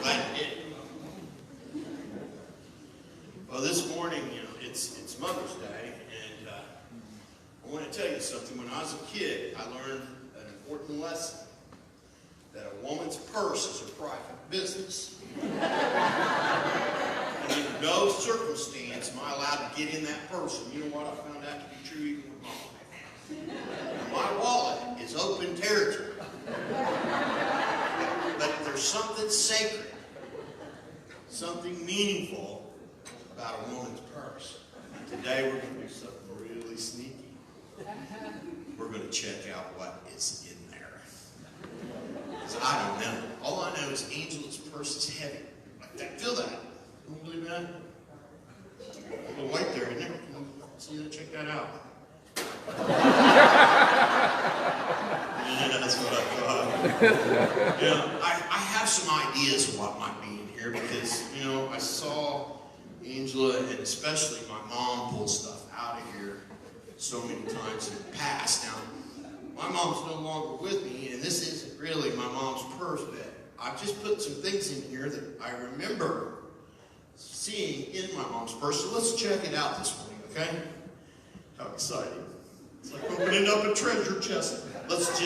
Glad you did. Well, this morning, it's Mother's Day, and I want to tell you something. When I was a kid, I learned an important lesson, that a woman's purse is her private business. And under no circumstance am I allowed to get in that purse. And you know what? I found that to be true even with Mom. My wallet is open territory. But there's something sacred, something meaningful about a woman's purse. Today we're going to do something really sneaky. We're going to check out what is in there. Because I don't know. All I know is Angela's purse is heavy. Like that. Feel that? You don't believe that? A little white there, isn't there? See that? Check that out. Yeah, that's what I thought. I have some ideas of what might be in here because, I saw Angela and especially my mom pull stuff out of here so many times in the past. Now, my mom's no longer with me, and this isn't really my mom's purse, but I've just put some things in here that I remember seeing in my mom's purse. So let's check it out this morning, okay? How exciting. It's like opening up a treasure chest. Let's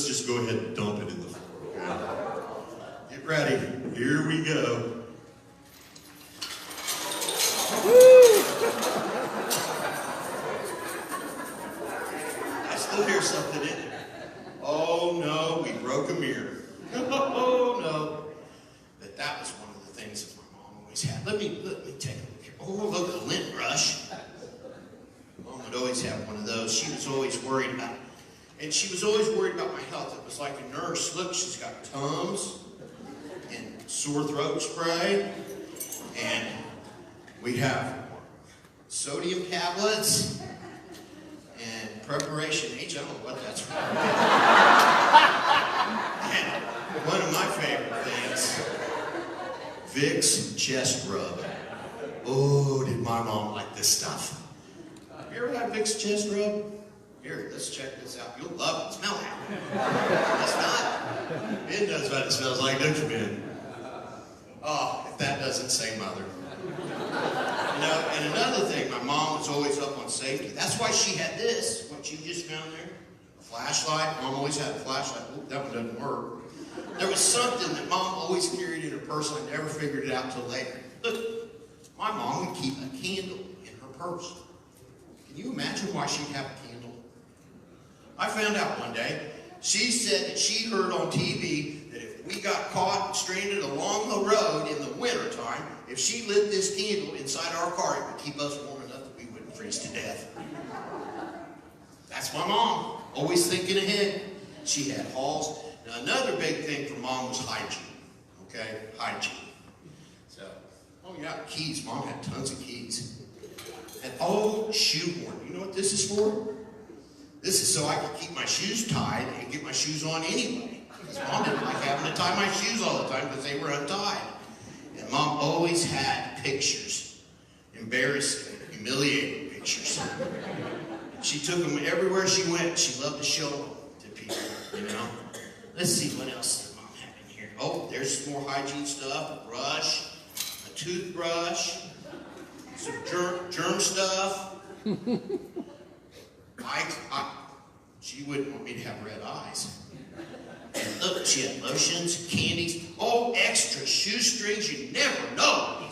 just go ahead and dump it in the floor, okay? Get ready. Here we go. I still hear something in it. Oh no, we broke a mirror. Oh no. But that was one of the things that my mom always had. Let me take a look here. Oh, look, a lint brush. Mom would always have one of those. She was always worried about it. And she was always worried about my health. It was like a nurse. Look, she's got Tums and sore throat spray. And we have sodium tablets and preparation H. I don't know what that's for. And one of my favorite things, Vicks chest rub. Oh, did my mom like this stuff. Have you ever had Vicks chest rub? Here, let's check this out. You'll love it. Smell it. That's not. Ben knows what it smells like, don't you, Ben? Oh, if that doesn't say mother. And another thing, my mom was always up on safety. That's why she had this, what you just found there. A flashlight. Mom always had a flashlight. Oop, that one doesn't work. There was something that Mom always carried in her purse. I never figured it out till later. Look, my mom would keep a candle in her purse. Can you imagine why she'd have a candle? I found out one day, she said that she heard on TV that if we got caught stranded along the road in the wintertime, if she lit this candle inside our car, it would keep us warm enough that we wouldn't freeze to death. That's my mom, always thinking ahead. She had halls. Now, another big thing for Mom was hygiene, okay? Hygiene. So, yeah, keys. Mom had tons of keys. And shoehorn. You know what this is for? This is so I could keep my shoes tied and get my shoes on anyway. Because Mom didn't like having to tie my shoes all the time because they were untied. And Mom always had pictures. Embarrassing, humiliating pictures. She took them everywhere she went. She loved to show them to people, Let's see what else does Mom have in here. Oh, there's some more hygiene stuff. A brush, a toothbrush, some germ stuff. She wouldn't want me to have red eyes. And look, she had lotions, candies, extra shoestrings. You never know.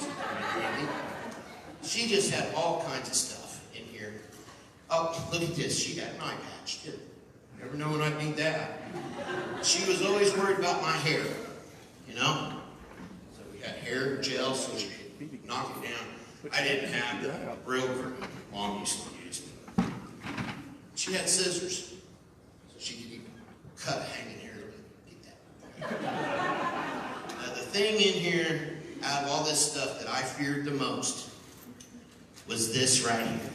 She just had all kinds of stuff in here. Oh, look at this. She got an eye patch, too. Never know when I'd need that. She was always worried about my hair, So we had hair gel so she could knock it down. I didn't have the real Mom used to use. She had scissors, so she could even cut a hanging hair. Get that. Now, the thing in here, out of all this stuff that I feared the most, was this right here.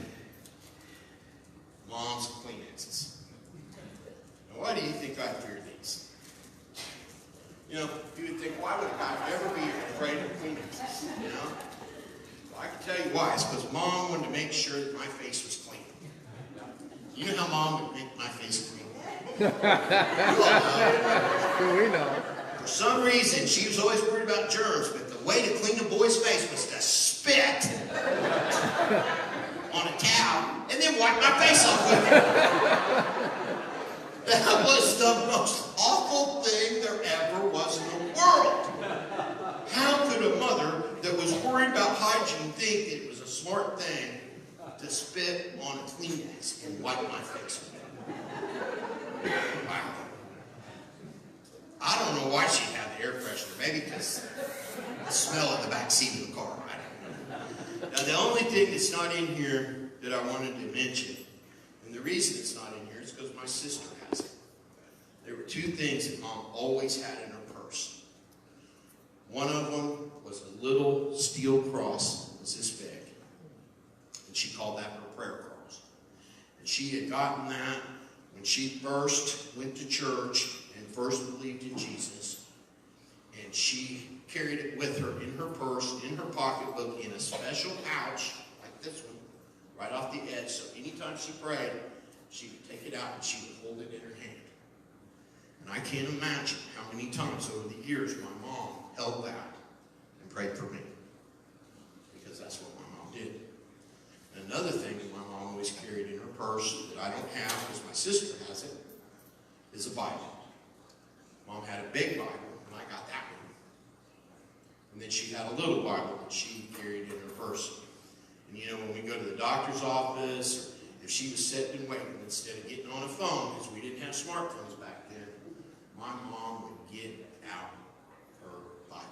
Mom's Kleenexes. Now, why do you think I feared these? You would think, why would a guy ever be afraid of Kleenexes? Well, I can tell you why. It's because Mom wanted to make sure that my face was clean. You know how Mom would make my face clean? You all know. We know. some reason, she was always worried about germs, but the way to clean a boy's face was to spit on a towel and then wipe my face off with it. That was the most awful thing there ever was in the world. How could a mother that was worried about hygiene think that it was a smart thing to spit on a Kleenex and wipe my face with it? Wow. I don't know why she had the air freshener. Maybe because the smell in the back seat of the car. I don't know. Now, the only thing that's not in here that I wanted to mention, and the reason it's not in here is because my sister has it. There were two things that Mom always had in her purse. One of them was a little steel cross that was this big. And she called that her prayer cross. And she had gotten that when she first went to church and first believed in Jesus, and she carried it with her in her purse, in her pocketbook, in a special pouch, like this one, right off the edge. So anytime she prayed, she would take it out and she would hold it in her hand. And I can't imagine how many times over the years my mom held that and prayed for me. Because that's what my mom did. And another thing that my mom always carried in her purse that I don't have because my sister has it, is a Bible. Mom had a big Bible, and I got that one. And then she had a little Bible that she carried in her purse. And you know, when we go to the doctor's office, or if she was sitting and waiting, instead of getting on a phone, because we didn't have smartphones back then, my mom would get out her Bible.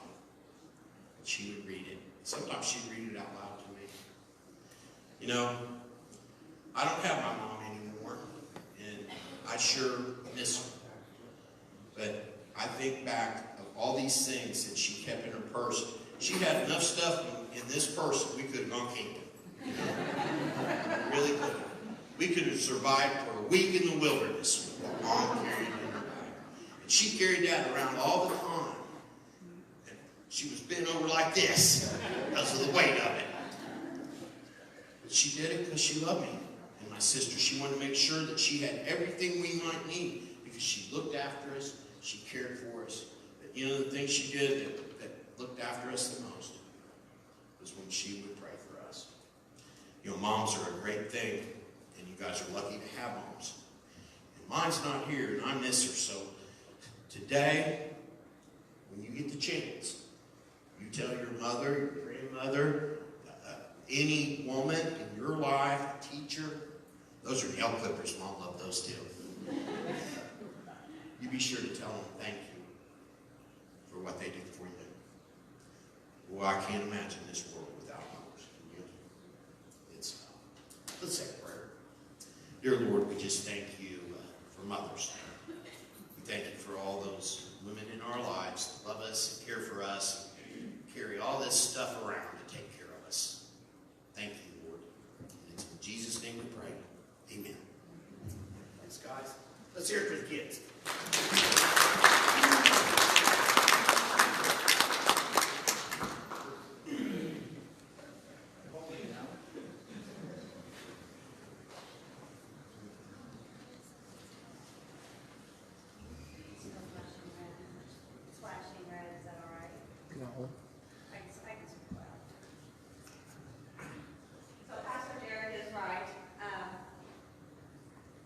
And she would read it. Sometimes she'd read it out loud to me. You know, I don't have my mom anymore, and I sure miss her. But I think back of all these things that she kept in her purse. She had enough stuff in this purse that we could have gone camping. You know? We really could have. We could have survived for a week in the wilderness with what Mom carried in her bag. And she carried that around all the time. And she was bent over like this because of the weight of it. But she did it because she loved me and my sister. She wanted to make sure that she had everything we might need because she looked after us. She cared for us. But you know, the thing she did that looked after us the most was when she would pray for us. You know, moms are a great thing, and you guys are lucky to have moms. And mine's not here, and I miss her. So today, when you get the chance, you tell your mother, your grandmother, any woman in your life, a teacher, those are nail clippers. Mom loved those too. You be sure to tell them thank you for what they did for you. Well, I can't imagine this world without mothers. Let's say a prayer. Dear Lord, we just thank you for mothers. We thank you for all those women in our lives that love us and care for us, and carry all this stuff around to take care of us. Thank you, Lord. And it's in Jesus' name we pray. Amen. Thanks, guys. Let's hear it for the kids. So Pastor Dereck is right.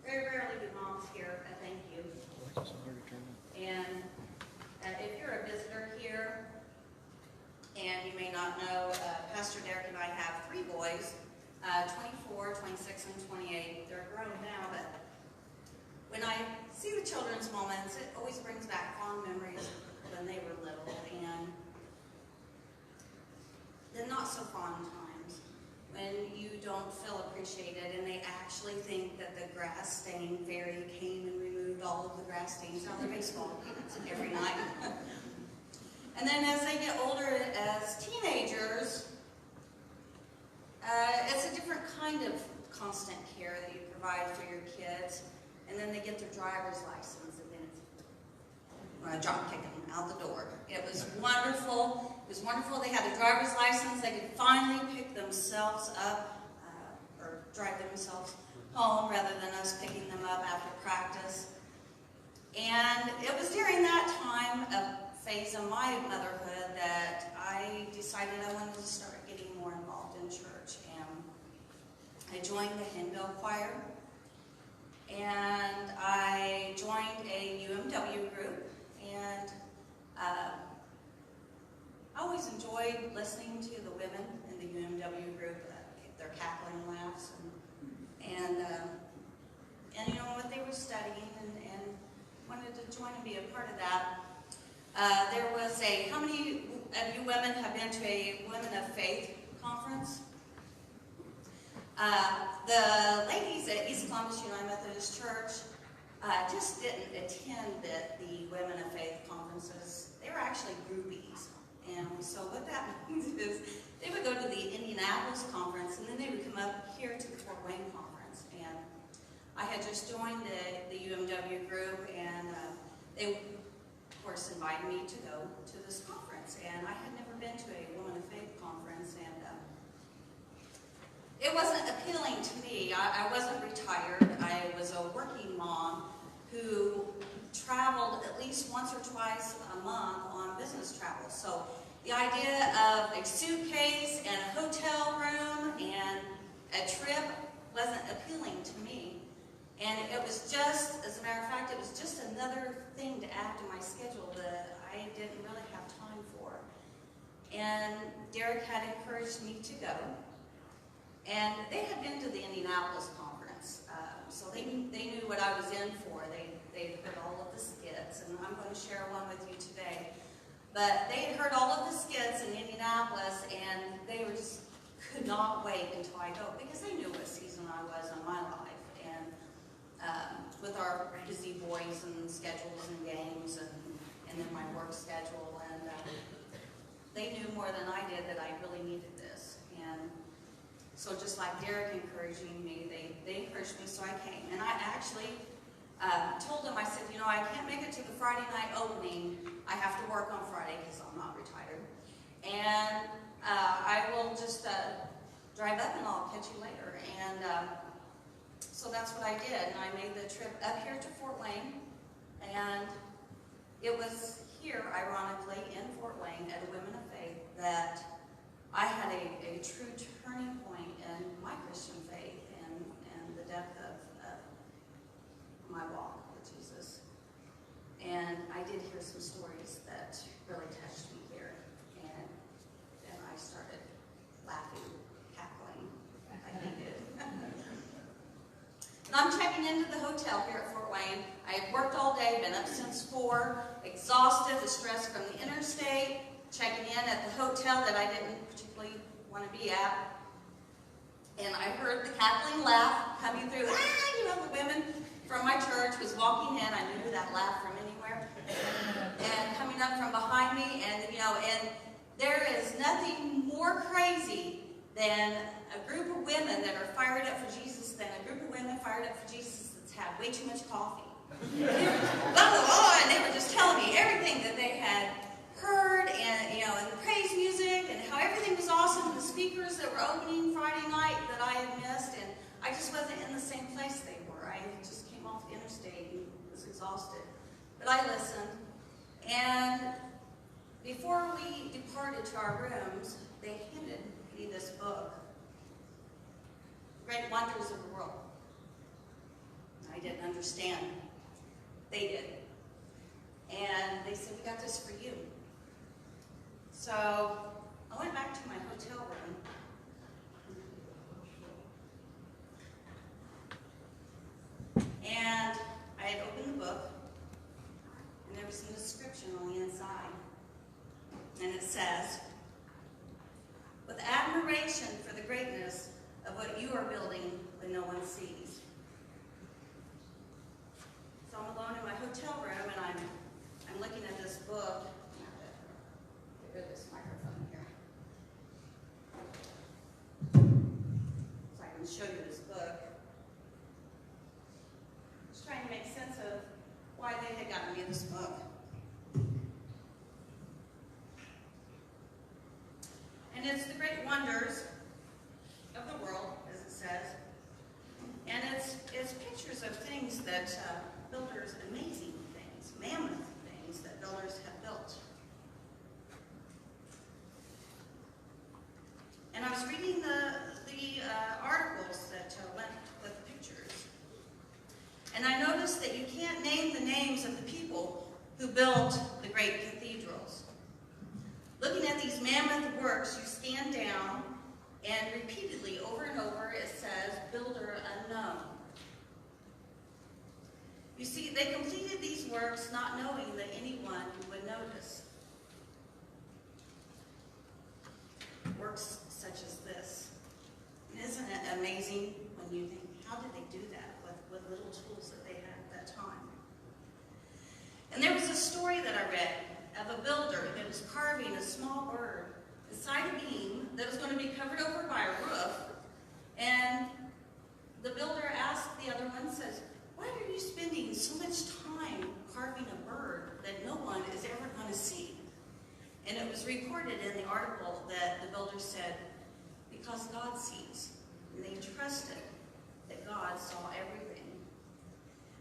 Very rarely do moms hear a thank you. And if you're a visitor here, and you may not know, Pastor Dereck and I have 3 boys, 24, 26, and 28. They're grown now, but when I see the children's moments, it always brings back fond memories when they were little, and the not so fond times when you don't feel appreciated and they actually think that the grass stain fairy came and removed all of the grass stains out of the baseball games every night. And then as they get older, as teenagers, it's a different kind of constant care that you provide for your kids. And then they get their driver's license, and then it's drop kicking them out the door. It was wonderful. It was wonderful. They had a driver's license. They could finally pick themselves up or drive themselves home rather than us picking them up after practice. And it was during that time of phase in my motherhood that I decided I wanted to start getting more involved in church. And I joined the hymnal choir, and I joined a UMW group, and I always enjoyed listening to the women in the UMW group, their cackling laughs, and you know what they were studying, and wanted to join and be a part of that. There was how many of you women have been to a Women of Faith conference? The ladies at East Columbus United Methodist Church just didn't attend the Women of Faith conferences. They were actually groupies. And so what that means is they would go to the Indianapolis conference, and then they would come up here to the Fort Wayne conference. And I had just joined the UMW group, and they, of course, invited me to go to this conference. And I had never been to a Women of Faith conference, and it wasn't appealing to me. I wasn't retired. I was a working mom who traveled at least once or twice a month on business travel. So the idea of a suitcase and a hotel room and a trip wasn't appealing to me. And it was just, as a matter of fact, it was just another thing to add to my schedule that I didn't really have time for. And Dereck had encouraged me to go. And they had been to the Indianapolis conference, so they knew what I was in for. They heard all of the skits, and I'm going to share one with you today. But they had heard all of the skits in Indianapolis, and they were just could not wait until I go, because they knew what season I was in my life, and with our busy boys and schedules and games, and then my work schedule, and they knew more than I did that I really needed this. And so just like Dereck encouraging me, they encouraged me, so I came. And I actually told them, I said, you know, I can't make it to the Friday night opening. I have to work on Friday because I'm not retired. And I will just drive up and I'll catch you later. And so that's what I did. And I made the trip up here to Fort Wayne. And it was here, ironically, in Fort Wayne at a Women of Faith that I had a true turning point in my Christian faith and the depth of my walk with Jesus. And I did hear some stories that really touched me here. And then I started laughing, cackling, like he did. And I'm checking into the hotel here at Fort Wayne. I had worked all day, been up since 4, exhausted, the stress from the interstate, checking in at the hotel that I didn't particularly want to be at. And I heard the cackling laugh coming through. You know, the women from my church was walking in. I knew that laugh from anywhere. And coming up from behind me, and you know, and there is nothing more crazy than a group of women that are fired up for Jesus than a group of women fired up for Jesus that's had way too much coffee. And they were just telling me everything that they had heard, and you know, and the praise music, and how everything was awesome, and the speakers that were opening Friday night that I had missed, and I just wasn't in the same place they were. I just came off the interstate and was exhausted. But I listened, and before we departed to our rooms, they handed me this book, Great Wonders of the World. I didn't understand. They did. And they said, we got this for you. So I went back to my hotel room. And I had opened the book, and there was an inscription on the inside. And it says, with admiration for the greatness of what you are building when no one sees. So I'm alone in my hotel room, and I'm looking at this book. Get rid of this microphone here, so I can show you this book. Just trying to make sense of why they had gotten me this book. And it's the great wonders of the world, as it says. And it's pictures of things that builders, amazing things, mammoth things that builders have built. reading the articles that went with the pictures, and I noticed that you can't name the names of the people who built the great cathedrals. Looking at these mammoth works, you stand down, and repeatedly, over and over, it says, "Builder unknown." You see, they completed these works not knowing that anyone would notice. Works such as this. And isn't it amazing when you think, how did they do that with little tools that they had at that time? And there was a story that I read of a builder that was carving a small bird inside a beam that was going to be covered over by a roof. And the builder asked the other one, says, "Why are you spending so much time carving a bird that no one is ever going to see?" And it was reported in the article that the builder said, "Because God sees." And they trusted that God saw everything.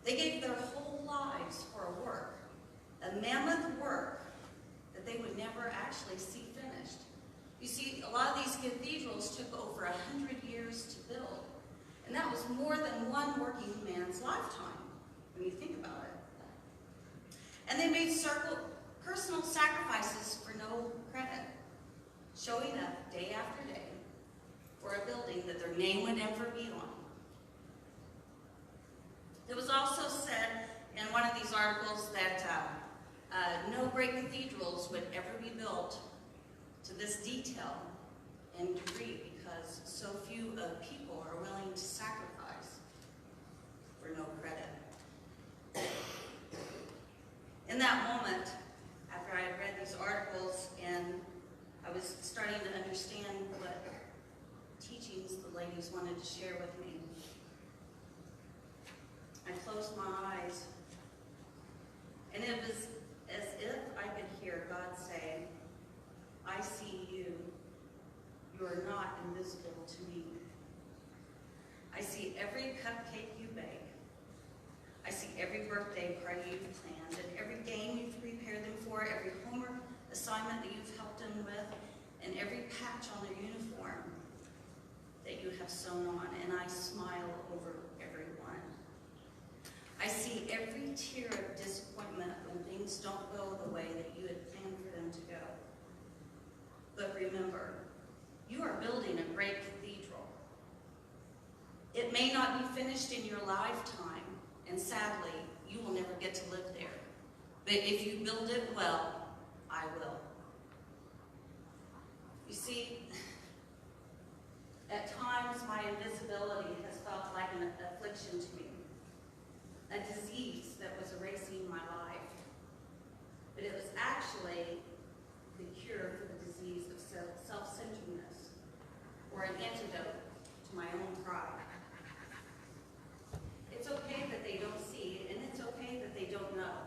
They gave their whole lives for a work, a mammoth work that they would never actually see finished. You see, a lot of these cathedrals took over 100 years to build. And that was more than one working man's lifetime, when you think about it. And they made personal sacrifices for no credit, showing up day after day for a building that their name would never be on. It was also said in one of these articles that no great cathedrals would ever be built to this detail and degree because so few people are willing to sacrifice for no credit. In that moment, after I had read these articles and I was starting to understand what teachings the ladies wanted to share with me, I closed my eyes, and it was as if I could hear God say, "I see you. You are not invisible to me. I see every cupcake you bake. I see every birthday party you've planned, and every game you've prepared them for, every homework assignment that you've helped them with, and every patch on their uniform that you have sewn on, and I smile over every one. I see every tear of disappointment when things don't go the way that you had planned for them to go. But remember, you are building a great cathedral. It may not be finished in your lifetime, and sadly, you will never get to live there. But if you build it well, I will." You see, at times my invisibility has felt like an affliction to me, a disease that was erasing my life. But it was actually the cure for the disease of self-centeredness, or an antidote to my own pride. It's okay that they don't see, and it's okay that they don't know.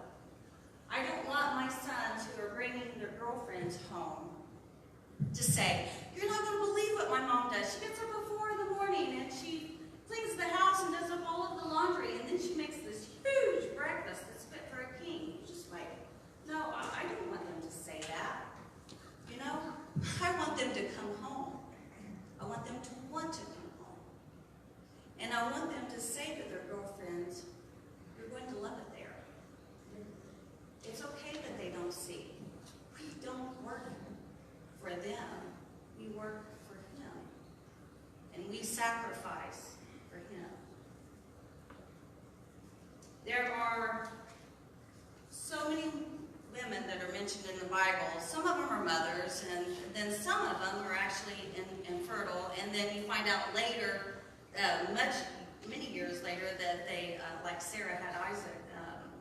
I don't want my sons who are bringing their girlfriends home to say, "You're not going to believe what my mom does. She gets up at 4 in the morning and she cleans the house and does up all of the laundry, and then she makes this huge breakfast that's fit for a king." Just like, no, I don't want them to say that. You know, I want them to come home. I want them to want to come home. And I want them to say to their girlfriends, "You're going to love it there." It's okay that they don't see. We don't work for them. We work for Him. And we sacrifice for Him. There are so many women that are mentioned in the Bible. Some of them are mothers, and then some of them are actually infertile. And then you find out later, many years later, that they, like Sarah had Isaac,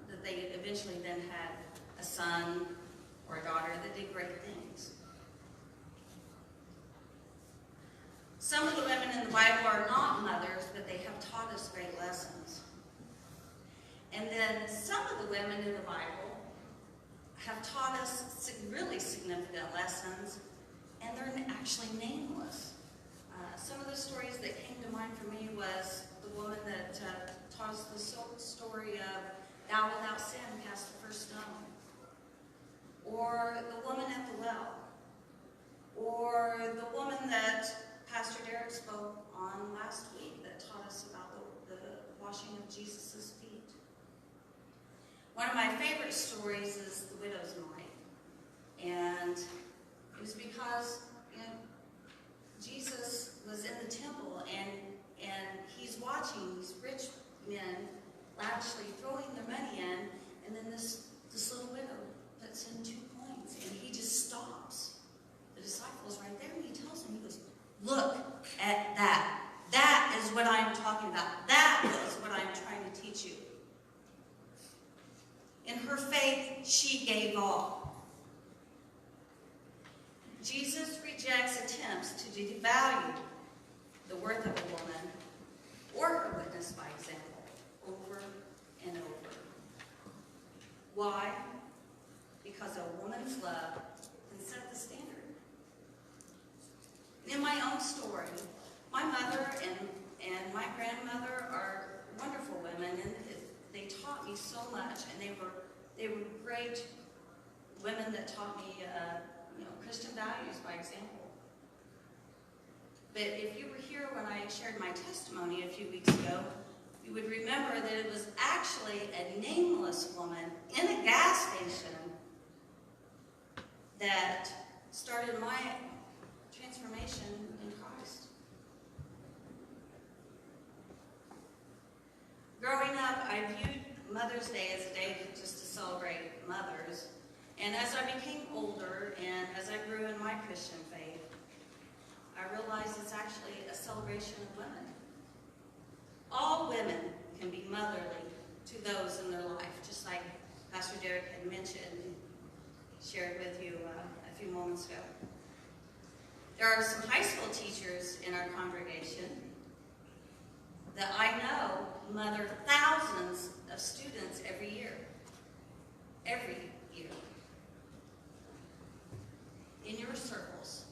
that they eventually then had a son or a daughter that did great things. Some of the women in the Bible are not mothers, but they have taught us great lessons. And then some of the women in the Bible have taught us really significant lessons, and they're actually nameless. Some of the stories that came to mind for me was the woman that taught us the story of "Thou without sin cast the first stone," or the woman at the well, or the woman that washing of Jesus' feet. One of my favorite stories is the widow's mite. And it was because, Jesus was in the temple and he's watching these rich men lavishly throwing their money in, and then this little widow puts in 2 coins, and he just stops. The disciple's right there, and he tells them, he goes, "Look at that. That is what I'm talking about. That is what I'm trying to teach you." In her faith, she gave all. Jesus rejects attempts to devalue the worth of a woman or her witness by example over and over. Why? Because a woman's love can set the standard. In my own story, my mother and my grandmother are wonderful women, and they taught me so much, and they were great women that taught me Christian values by example. But if you were here when I shared my testimony a few weeks ago, you would remember that it was actually a nameless woman in a gas station that started my transformation in Christ. Growing up, I viewed Mother's Day as a day just to celebrate mothers. And as I became older and as I grew in my Christian faith, I realized it's actually a celebration of women. All women can be motherly to those in their life, just like Pastor Dereck had mentioned and shared with you a few moments ago. There are some high school teachers in our congregation that I know mother thousands of students every year. Every year. In your circles,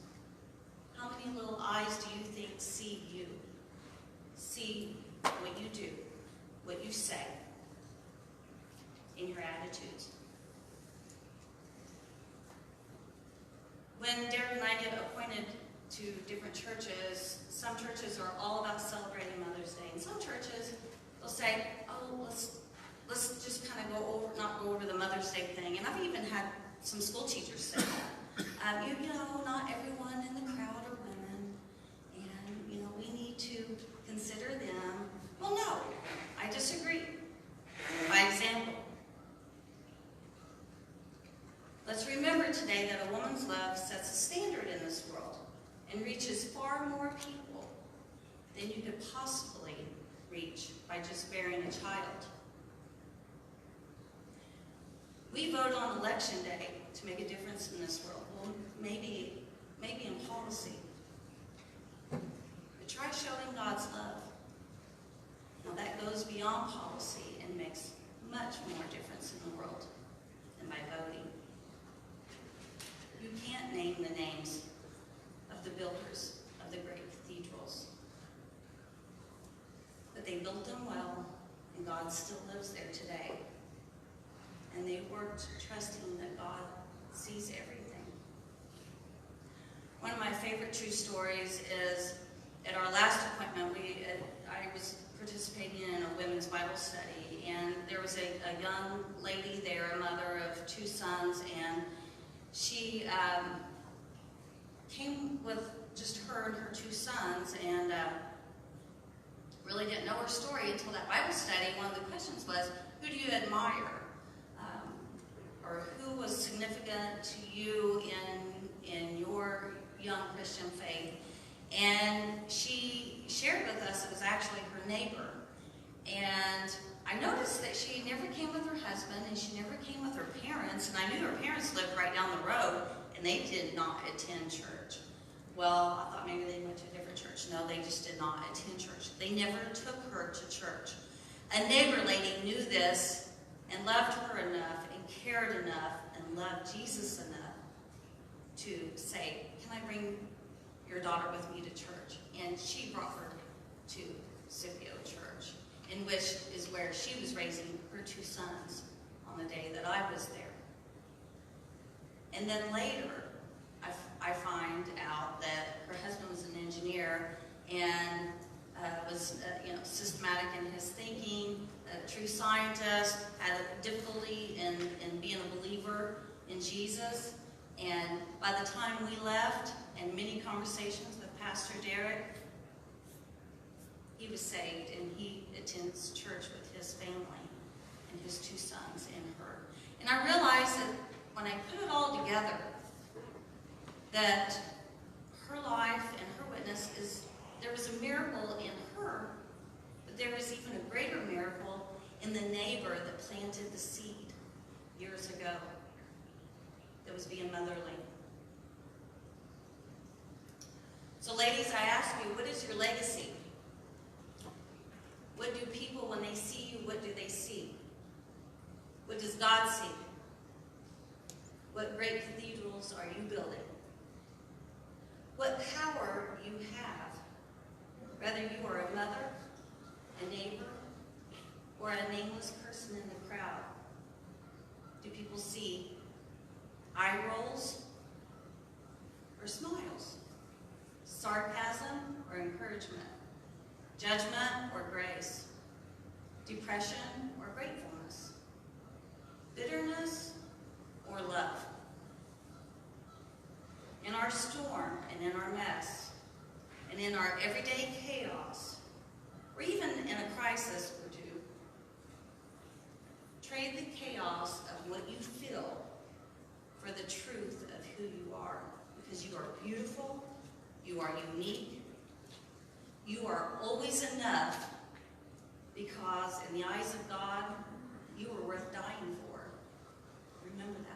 how many little eyes do you think see you? See what you do, what you say, in your attitudes. When Derek and I get appointed to different churches, some churches are all about celebrating Mother's Day, and some churches will say, "Oh, let's just kind of not go over the Mother's Day thing." And I've even had some school teachers say that. Not everyone in the crowd are women, and we need to consider them. Well, no, I disagree. By example, let's remember today that a woman's love sets a standard in this world and reaches far more people than you could possibly reach by just bearing a child. We vote on election day to make a difference in this world. Well, maybe in policy. But try showing God's love. Now that goes beyond policy and makes much more difference in the world than by voting. You can't name the names of the builders of the great cathedrals. But they built them well, and God still lives there today. And they worked trusting that God sees everything. One of my favorite true stories is at our last appointment, I was participating in a women's Bible study, and there was a young lady there, a mother of 2 sons, and she came with just her and her 2 sons, and really didn't know her story until that Bible study. One of the questions was, who do you admire? Or who was significant to you in your young Christian faith? And she shared with us it was actually her neighbor. And I noticed that she never came with her husband, and she never came with her parents, and I knew her parents lived right down the road, and they did not attend church. Well, I thought maybe they went to a different church. No, they just did not attend church. They never took her to church. A neighbor lady knew this and loved her enough and cared enough and loved Jesus enough to say, "Can I bring your daughter with me to church?" And she brought her to Scipio Church, in which is where she was raising her 2 sons on the day that I was there. And then later, I find out that her husband was an engineer, and was systematic in his thinking, a true scientist, had a difficulty in being a believer in Jesus. And by the time we left, and many conversations with Pastor Dereck, he was saved, and he attends church with his family and his 2 sons and her. And I realized that when I put it all together, that her life and her witness there was a miracle in her, but there was even a greater miracle in the neighbor that planted the seed years ago that was being motherly. So ladies, I ask you, what is your legacy? What do people, when they see you, what do they see? What does God see? What great cathedrals are you building? What power you have, whether you are a mother, a neighbor, or a nameless person in the crowd. Do people see eye rolls or smiles? Sarcasm or encouragement? Judgment or grace? Depression or gratefulness? Bitterness or love? In our storm and in our mess, and in our everyday chaos, or even in a crisis or two, trade the chaos of what you feel for the truth of who you are. Because you are beautiful, you are unique, you are always enough, because in the eyes of God, you are worth dying for. Remember that.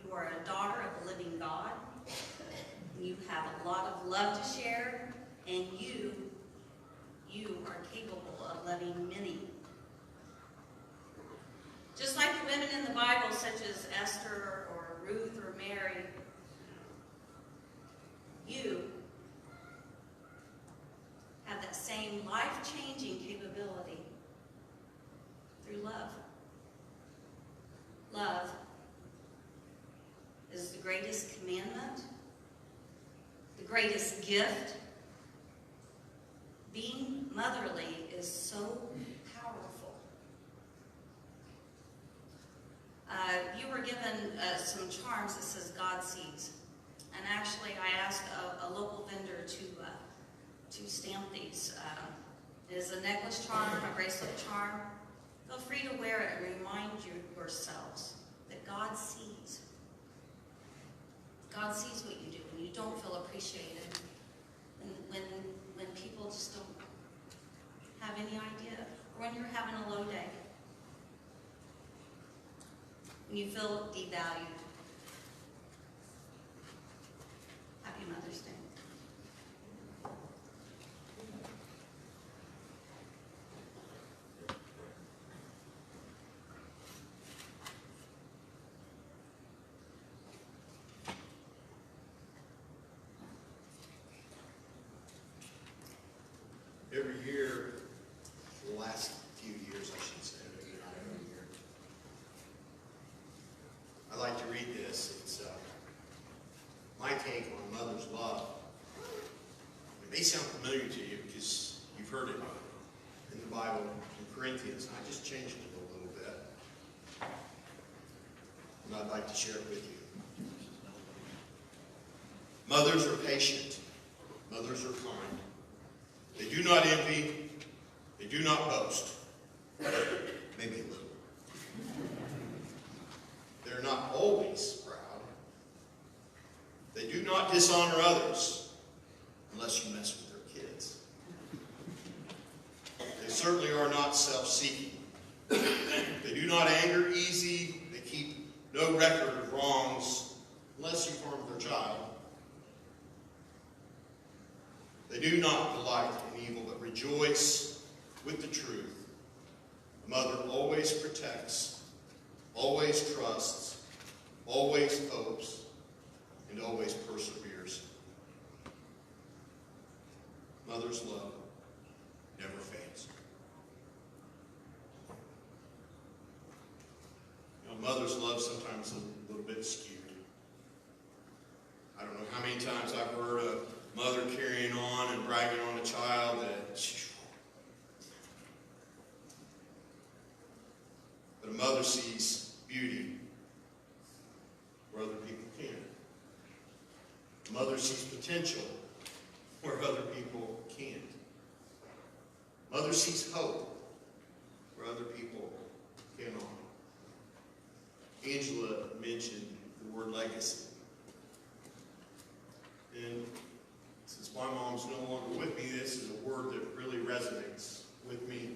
You are a daughter of the living God. You have a lot of love to share, and you are capable of loving many. Just like the women in the Bible, such as Esther or Ruth or Mary, you have that same life-changing capability through love. Love is the greatest commandment, the greatest gift. Being motherly is so powerful. You were given some charms that says God sees. And actually, I asked a local vendor to stamp these. It is a necklace charm, a bracelet charm. Feel free to wear it and remind yourselves that God sees. God sees what you do when you don't feel appreciated, when people just don't have any idea, or when you're having a low day, when you feel devalued. Happy Mother's Day. Every year, for the last few years, I should say, maybe not every year, I like to read this. It's my take on mother's love. It may sound familiar to you because you've heard it in the Bible, in Corinthians. I just changed it a little bit. And I'd like to share it with you. Mothers are patient. Mothers are kind. They do not envy. They do not boast. Maybe a little. They're not always proud. They do not dishonor others unless you mess with their kids. They certainly are not self-seeking. They do not anger easy. They keep no record of wrongs unless you harm their child. They do not delight in evil, but rejoice with the truth. A mother always protects, always trusts, always hopes, and always perseveres. Mother's love never fades. You know, mother's love sometimes a little bit skewed. I don't know how many times I've heard a mother carrying on and bragging on the Mother sees potential where other people can't. Mother sees hope where other people cannot. Angela mentioned the word legacy. And since my mom's no longer with me, this is a word that really resonates with me.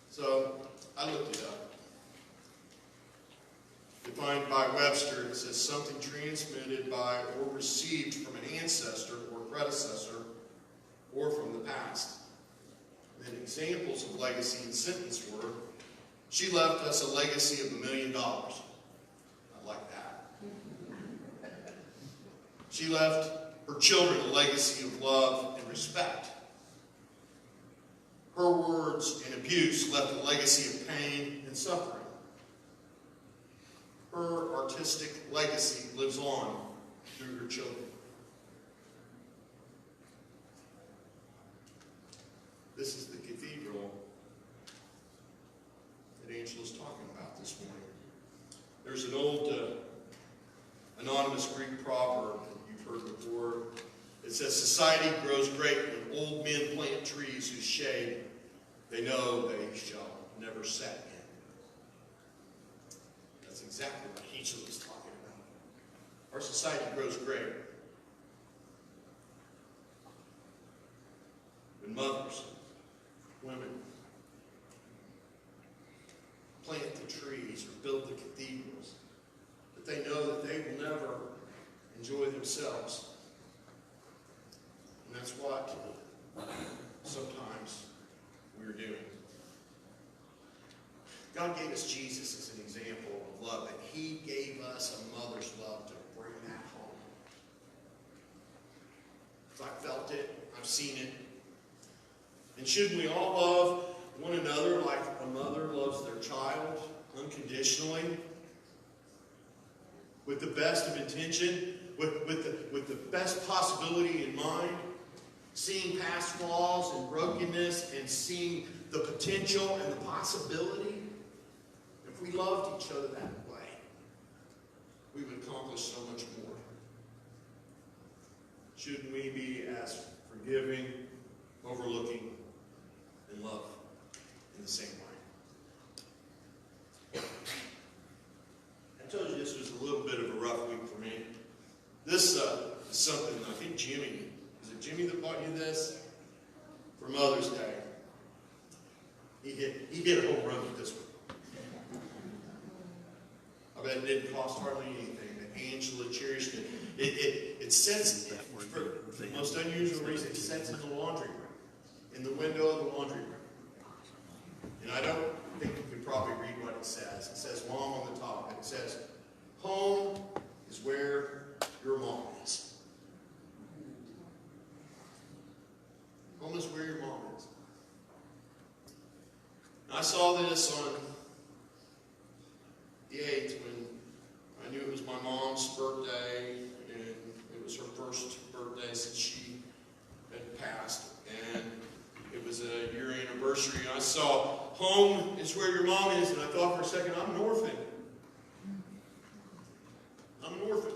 So I looked it up. Defined by Webster, it says something transmitted by or received from an ancestor or predecessor or from the past. And then examples of legacy in sentence were, she left us a legacy of $1 million. I like that. She left her children a legacy of love and respect. Her words and abuse left a legacy of pain and suffering. Her artistic legacy lives on through her children. This is the cathedral that Angela's talking about this morning. There's an old anonymous Greek proverb that you've heard before. It says, society grows great when old men plant trees whose shade they know they shall never set in. That's exactly what Angela was talking about. Our society grows great when mothers, women, plant the trees or build the cathedrals, but they know that they will never enjoy themselves. And that's what sometimes we're doing. God gave us Jesus as an example of love, and He gave us a mother's love to bring that home. I've felt it, I've seen it. And shouldn't we all love one another like a mother loves their child, unconditionally, with the best of intention, with the best possibility in mind, seeing past flaws and brokenness and seeing the potential and the possibility? If we loved each other that way, we would accomplish so much more. Shouldn't we be as forgiving, overlooking, and love in the same way? I told you this was a little bit of a rough week for me. This is something I think Jimmy, is it Jimmy that bought you this? For Mother's Day. He hit a home run with this one. I bet it didn't cost hardly anything. That Angela cherished it. It says, for the most unusual reason, it says in the laundry room. In the window of the laundry room. And I don't think you can probably read what it says. It says Mom on the top. And it says, home is where your mom is. Home is where your mom is. And I saw this on the 8th when I knew it was my mom's birthday, and it was her first birthday since she had passed. And it was a year anniversary. And I saw home is where your mom is, and I thought for a second, I'm an orphan. I'm an orphan.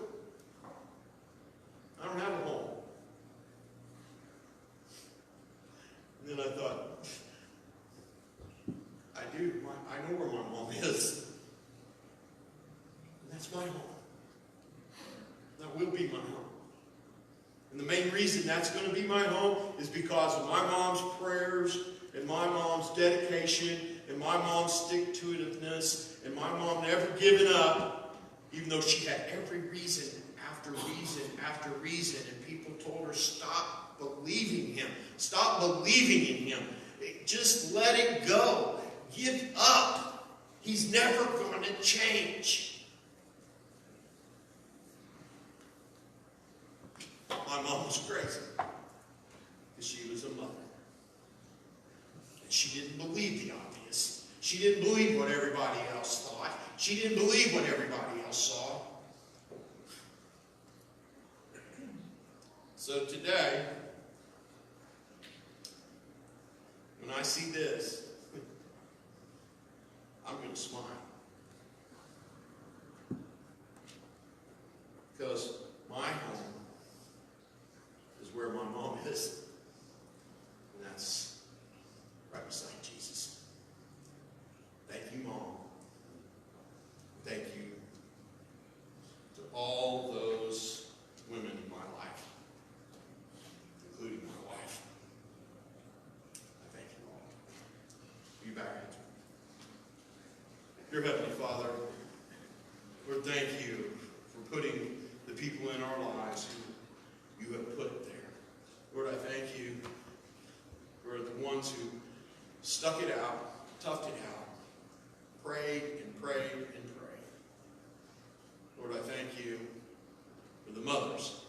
I don't have a home. And then I thought, I do. I know where my mom is. And that's my home. That will be my home. And the main reason that's going to be my home is because of my mom's prayers and my mom's dedication and my mom's stick-to-itiveness and my mom never giving up, even though she had every reason after reason after reason, and people told her, stop believing him. Stop believing in him. Just let it go. Give up. He's never going to change. My mom was crazy because she was a mother. And she didn't believe the obvious. She didn't believe what everybody else thought. She didn't believe what everybody else saw. So today, when I see this, I'm going to smile. Because my home all those women in my life, including my wife. I thank you all. Be back in. Dear Heavenly Father, Lord, thank you for putting the people in our lives who you have put there. Lord, I thank you for the ones who stuck it out, toughed it out, prayed and prayed and prayed. Lord, I thank you for the mothers